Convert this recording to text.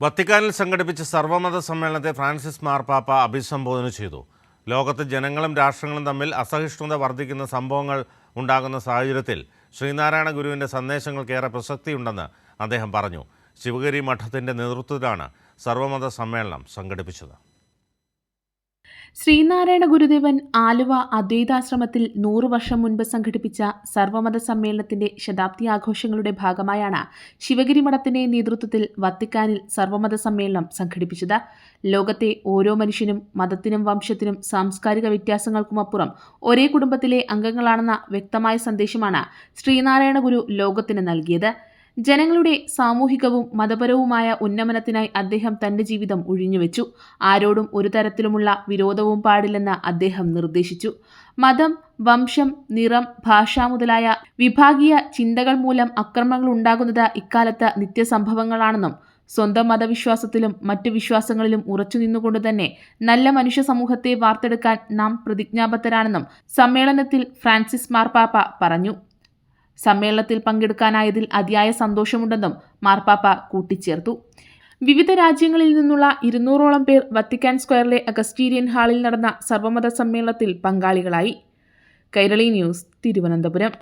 വത്തിക്കാനിൽ സംഘടിപ്പിച്ച സർവ്വമത സമ്മേളനത്തെ ഫ്രാൻസിസ് മാർപ്പാപ്പ അഭിസംബോധന ചെയ്തു. ലോകത്ത് ജനങ്ങളും രാഷ്ട്രങ്ങളും തമ്മിൽ അസഹിഷ്ണുത വർദ്ധിക്കുന്ന സംഭവങ്ങൾ ഉണ്ടാകുന്ന സാഹചര്യത്തിൽ ശ്രീനാരായണ ഗുരുവിൻ്റെ സന്ദേശങ്ങൾക്കേറെ പ്രസക്തിയുണ്ടെന്ന് അദ്ദേഹം പറഞ്ഞു. ശിവഗിരി മഠത്തിൻ്റെ നേതൃത്വത്തിലാണ് സർവ്വമത സമ്മേളനം സംഘടിപ്പിച്ചത്. ശ്രീനാരായണ ഗുരുദേവൻ ആലുവ അദ്വൈതാശ്രമത്തിൽ 100 വർഷം മുൻപ് സംഘടിപ്പിച്ച സർവ്വമത സമ്മേളനത്തിന്റെ ശതാബ്ദി ആഘോഷങ്ങളുടെ ഭാഗമായാണ് ശിവഗിരി മഠത്തിന്റെ നേതൃത്വത്തിൽ വത്തിക്കാനിൽ സർവ്വമത സമ്മേളനം സംഘടിപ്പിച്ചത്. ലോകത്തെ ഓരോ മനുഷ്യനും മതത്തിനും വംശത്തിനും സാംസ്കാരിക വ്യത്യാസങ്ങൾക്കുമപ്പുറം ഒരേ കുടുംബത്തിലെ അംഗങ്ങളാണെന്ന വ്യക്തമായ സന്ദേശമാണ് ശ്രീനാരായണ ഗുരു ലോകത്തിന് നൽകിയത്. ജനങ്ങളുടെ സാമൂഹികവും മതപരവുമായ ഉന്നമനത്തിനായി അദ്ദേഹം തന്റെ ജീവിതം ഉഴിഞ്ഞുവെച്ചു. ആരോടും ഒരു തരത്തിലുമുള്ള വിരോധവും പാടില്ലെന്ന് അദ്ദേഹം നിർദ്ദേശിച്ചു. മതം, വംശം, നിറം, ഭാഷ മുതലായ വിഭാഗീയ ചിന്തകൾ മൂലം അക്രമങ്ങൾ ഉണ്ടാകുന്നത് ഇക്കാലത്ത് നിത്യസംഭവങ്ങളാണെന്നും സ്വന്തം മതവിശ്വാസത്തിലും മറ്റു വിശ്വാസങ്ങളിലും ഉറച്ചു നിന്നുകൊണ്ട് തന്നെ നല്ല മനുഷ്യ സമൂഹത്തെ വാർത്തെടുക്കാൻ നാം പ്രതിജ്ഞാബദ്ധരാണെന്നും സമ്മേളനത്തിൽ ഫ്രാൻസിസ് മാർപ്പാപ്പ പറഞ്ഞു. സമ്മേളനത്തിൽ പങ്കെടുക്കാനായതിൽ അതിയായ സന്തോഷമുണ്ടെന്നും മാർപ്പാപ്പ കൂട്ടിച്ചേർത്തു. വിവിധ രാജ്യങ്ങളിൽ നിന്നുള്ള 200ഓളം പേർ വത്തിക്കാൻ സ്ക്വയറിലെ അഗസ്റ്റീരിയൻ ഹാളിൽ നടന്ന സർവ്വമത സമ്മേളനത്തിൽ പങ്കാളികളായി. കൈരളി ന്യൂസ്, തിരുവനന്തപുരം.